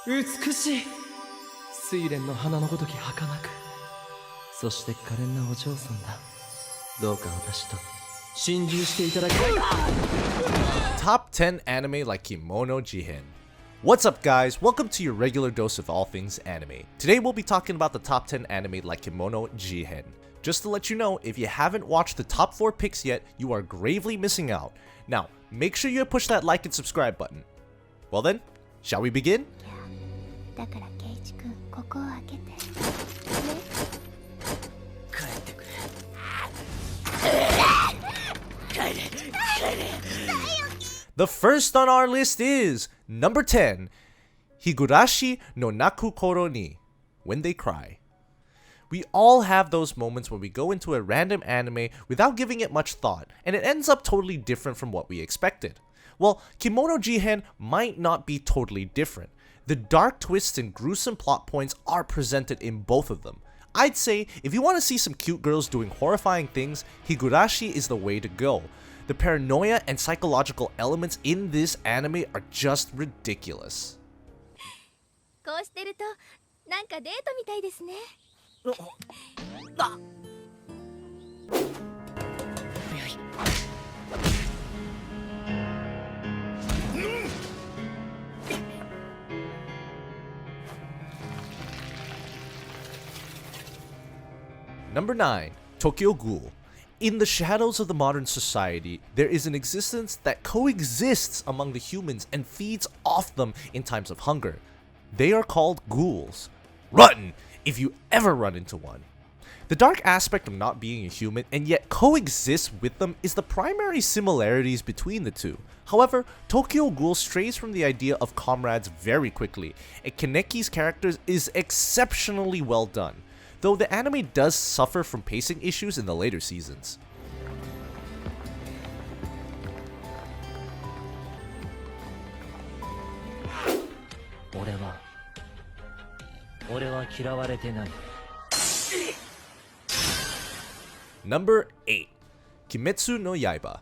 美しい睡蓮の花のごとき儚くそして可憐なお嬢さんだどうか私と心中していただきたい Top 10 Anime Like Kemono Jihen. What's up guys, welcome to your regular dose of all things anime. Today we'll be talking about the top 10 anime like Kemono Jihen. Just to let you know, if you haven't watched the top 4 picks yet, you are gravely missing out. Now, make sure you push that like and subscribe button. Well then, shall we begin? The first on our list is number 10, Higurashi no Naku Koro ni, When They Cry. We all have those moments when we go into a random anime without giving it much thought, and it ends up totally different from what we expected. Well, Kemono Jihen might not be totally different. The dark twists and gruesome plot points are presented in both of them. I'd say, if you want to see some cute girls doing horrifying things, Higurashi is the way to go. The paranoia and psychological elements in this anime are just ridiculous. Number 9, Tokyo Ghoul. In the shadows of the modern society, there is an existence that coexists among the humans and feeds off them in times of hunger. They are called ghouls. Run, if you ever run into one. The dark aspect of not being a human and yet coexist with them is the primary similarities between the two. However, Tokyo Ghoul strays from the idea of comrades very quickly, and Kaneki's character is exceptionally well done, though the anime does suffer from pacing issues in the later seasons. Number 8, Kimetsu no Yaiba.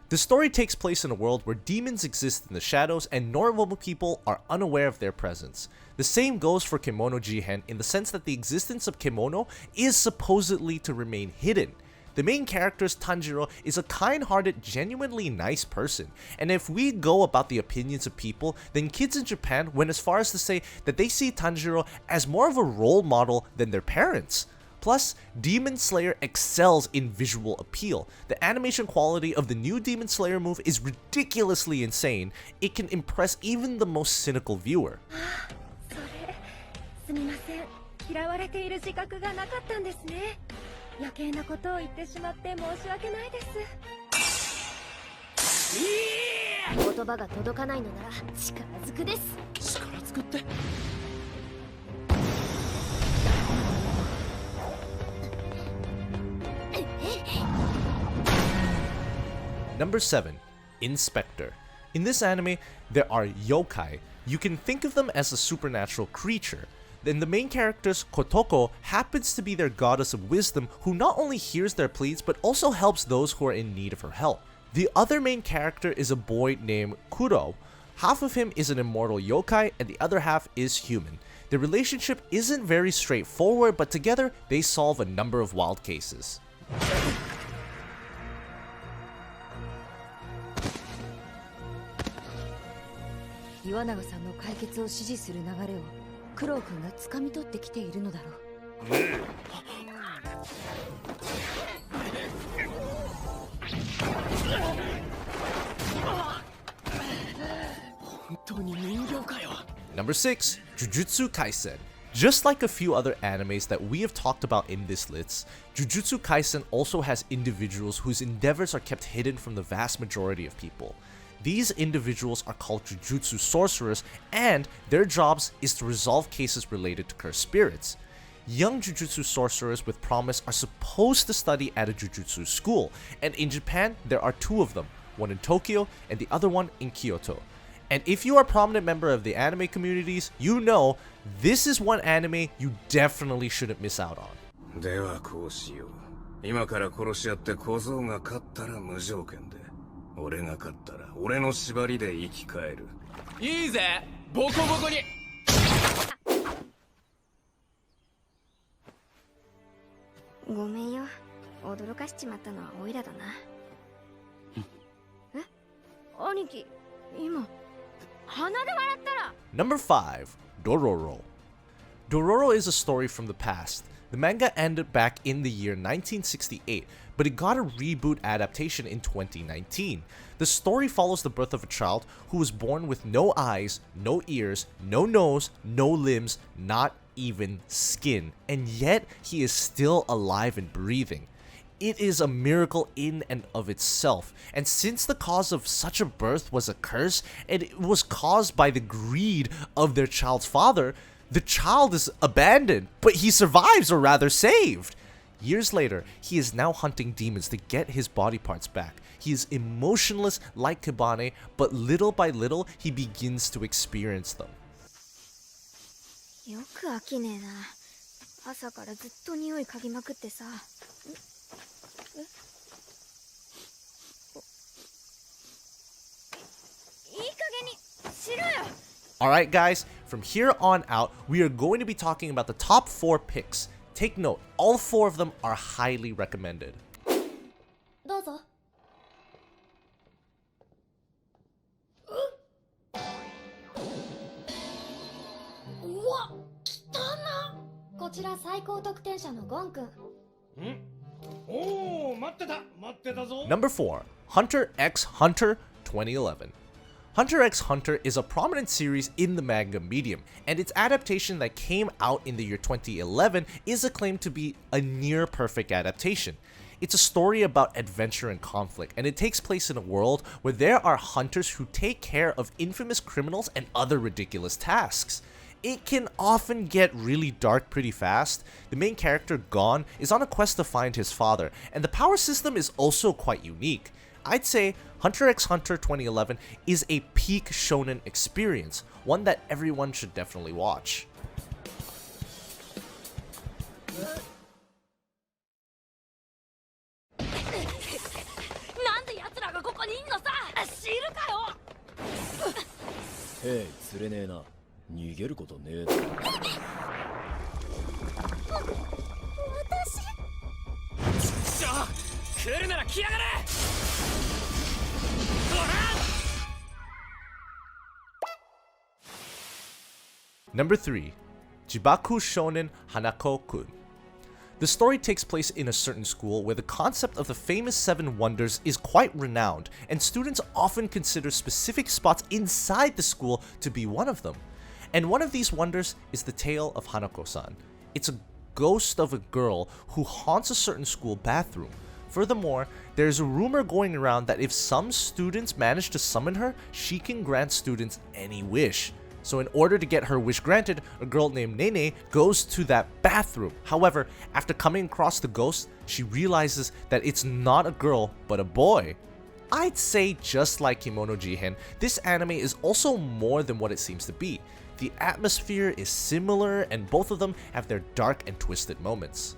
The story takes place in a world where demons exist in the shadows and normal people are unaware of their presence. The same goes for Kemono Jihen in the sense that the existence of Kemono is supposedly to remain hidden. The main character, Tanjiro, is a kind-hearted, genuinely nice person, and if we go about the opinions of people, then kids in Japan went as far as to say that they see Tanjiro as more of a role model than their parents. Plus, Demon Slayer excels in visual appeal. The animation quality of the new Demon Slayer move is ridiculously insane. It can impress even the most cynical viewer. Number 7, Inspector. In this anime, there are yokai. You can think of them as a supernatural creature. Then the main character's Kotoko happens to be their goddess of wisdom who not only hears their pleas but also helps those who are in need of her help. The other main character is a boy named Kuro. Half of him is an immortal yokai and the other half is human. The relationship isn't very straightforward, but together they solve a number of wild cases. Number 6, Jujutsu Kaisen. Just like a few other animes that we have talked about in this list, Jujutsu Kaisen also has individuals whose endeavors are kept hidden from the vast majority of people. These individuals are called Jujutsu Sorcerers, and their jobs is to resolve cases related to cursed spirits. Young Jujutsu Sorcerers with promise are supposed to study at a Jujutsu school, and in Japan there are 2 of them, one in Tokyo and the other one in Kyoto. And if you are a prominent member of the anime communities, you know this is one anime you definitely shouldn't miss out on. ではこうしよう。今から殺し合って小僧が勝ったら無条件で。俺が勝ったら俺の縛りで生き返る。いいぜ、ボコボコに。ごめんよ。驚かしちまったのはオイラだな。え？兄貴、今鼻で笑ったら。 Number 5, Dororo. Dororo is a story from the past. The manga ended back in the year 1968, but it got a reboot adaptation in 2019. The story follows the birth of a child who was born with no eyes, no ears, no nose, no limbs, not even skin, and yet he is still alive and breathing. It is a miracle in and of itself, and since the cause of such a birth was a curse, and it was caused by the greed of their child's father, the child is abandoned, but he survives, or rather saved. Years later, he is now hunting demons to get his body parts back. He is emotionless like Kibane, but little by little, he begins to experience them. よく飽きねえな。朝からずっと匂い嗅ぎまくってさ。え？いい加減にしろよ。 Alright guys, from here on out, we are going to be talking about the top 4 picks. Take note, all 4 of them are highly recommended. どうぞ。うわ、来たな。こちら最高得点者のゴンくん。Number 4, Hunter x Hunter 2011. Hunter x Hunter is a prominent series in the manga medium, and its adaptation that came out in the year 2011 is acclaimed to be a near-perfect adaptation. It's a story about adventure and conflict, and it takes place in a world where there are hunters who take care of infamous criminals and other ridiculous tasks. It can often get really dark pretty fast. The main character, Gon, is on a quest to find his father, and the power system is also quite unique. I'd say Hunter x Hunter 2011 is a peak shonen experience, one that everyone should definitely watch. Hey, 釣れねえな。逃げることねえだろ。来るなら来やがれ。 Number 3, Jibaku Shonen Hanako-kun. The story takes place in a certain school where the concept of the famous 7 wonders is quite renowned, and students often consider specific spots inside the school to be one of them. And one of these wonders is the tale of Hanako-san. It's a ghost of a girl who haunts a certain school bathroom. Furthermore, there's a rumor going around that if some students manage to summon her, she can grant students any wish. So in order to get her wish granted, a girl named Nene goes to that bathroom. However, after coming across the ghost, she realizes that it's not a girl, but a boy. I'd say just like Kemono Jihen, this anime is also more than what it seems to be. The atmosphere is similar, and both of them have their dark and twisted moments.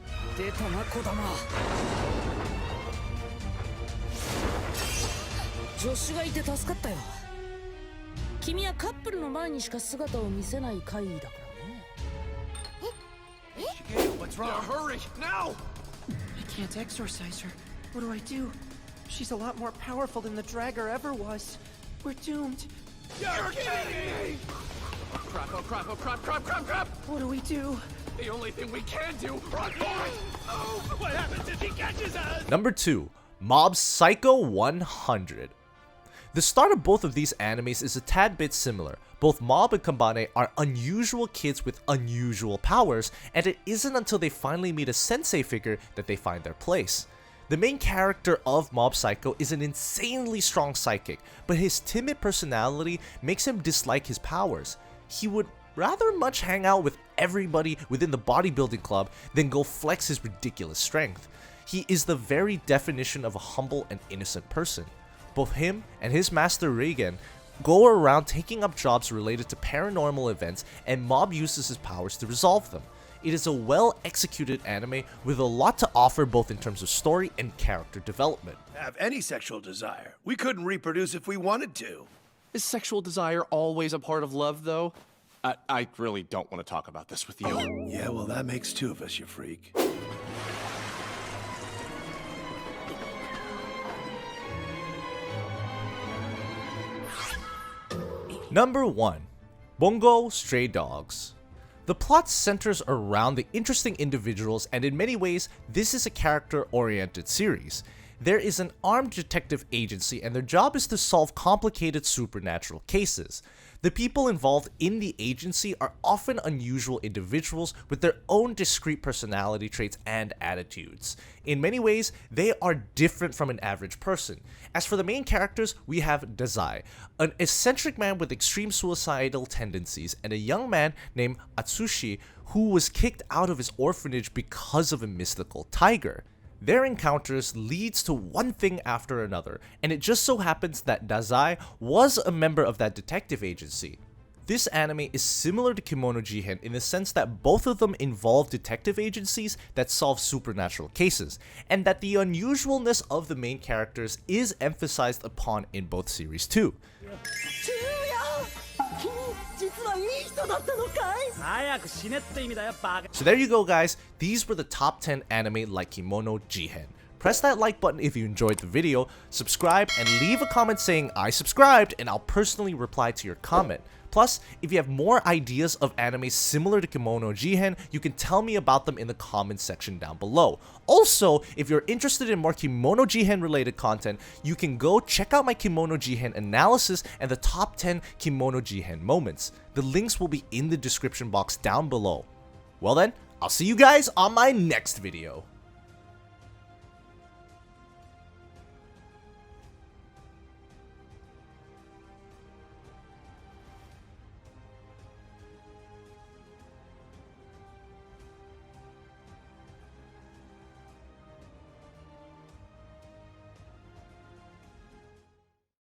助手がいて助かったよ。君はカップルの前にしか姿を見せない怪異だからね。What's wrong? Hurry now! I can't exorcise her. What do I do? She's a lot more powerful than the Dragger ever was. We're doomed. You're kidding me! Crap! Oh crap! Oh crap! Crap! Crap! Crap! What do we do? The only thing we can do. Run for it! Oh! What happens if he catches us? Number 2, Mob Psycho 100. The start of both of these animes is a tad bit similar. Both Mob and Kambane are unusual kids with unusual powers, and it isn't until they finally meet a sensei figure that they find their place. The main character of Mob Psycho is an insanely strong psychic, but his timid personality makes him dislike his powers. He would rather much hang out with everybody within the bodybuilding club than go flex his ridiculous strength. He is the very definition of a humble and innocent person. Both him and his master Reigen go around taking up jobs related to paranormal events, and Mob uses his powers to resolve them. It is a well-executed anime with a lot to offer both in terms of story and character development. Have any sexual desire. We couldn't reproduce if we wanted to. Is sexual desire always a part of love, though? I really don't want to talk about this with you. Yeah, well, that makes 2 of us, you freak. Number 1. Bungo Stray Dogs. The plot centers around the interesting individuals, and in many ways, this is a character-oriented series. There is an armed detective agency, and their job is to solve complicated supernatural cases. The people involved in the agency are often unusual individuals with their own discrete personality traits and attitudes. In many ways, they are different from an average person. As for the main characters, we have Dazai, an eccentric man with extreme suicidal tendencies, and a young man named Atsushi who was kicked out of his orphanage because of a mystical tiger. Their encounters leads to one thing after another, and it just so happens that Dazai was a member of that detective agency. This anime is similar to Kemono Jihen in the sense that both of them involve detective agencies that solve supernatural cases, and that the unusualness of the main characters is emphasized upon in both series too. So there you go guys, these were the top 10 anime like Kemono Jihen. Press that like button if you enjoyed the video, subscribe, and leave a comment saying I subscribed and I'll personally reply to your comment. Plus, if you have more ideas of anime similar to Kemono Jihen, you can tell me about them in the comments section down below. Also, if you're interested in more Kemono Jihen related content, you can go check out my Kemono Jihen analysis and the top 10 Kemono Jihen moments. The links will be in the description box down below. Well then, I'll see you guys on my next video.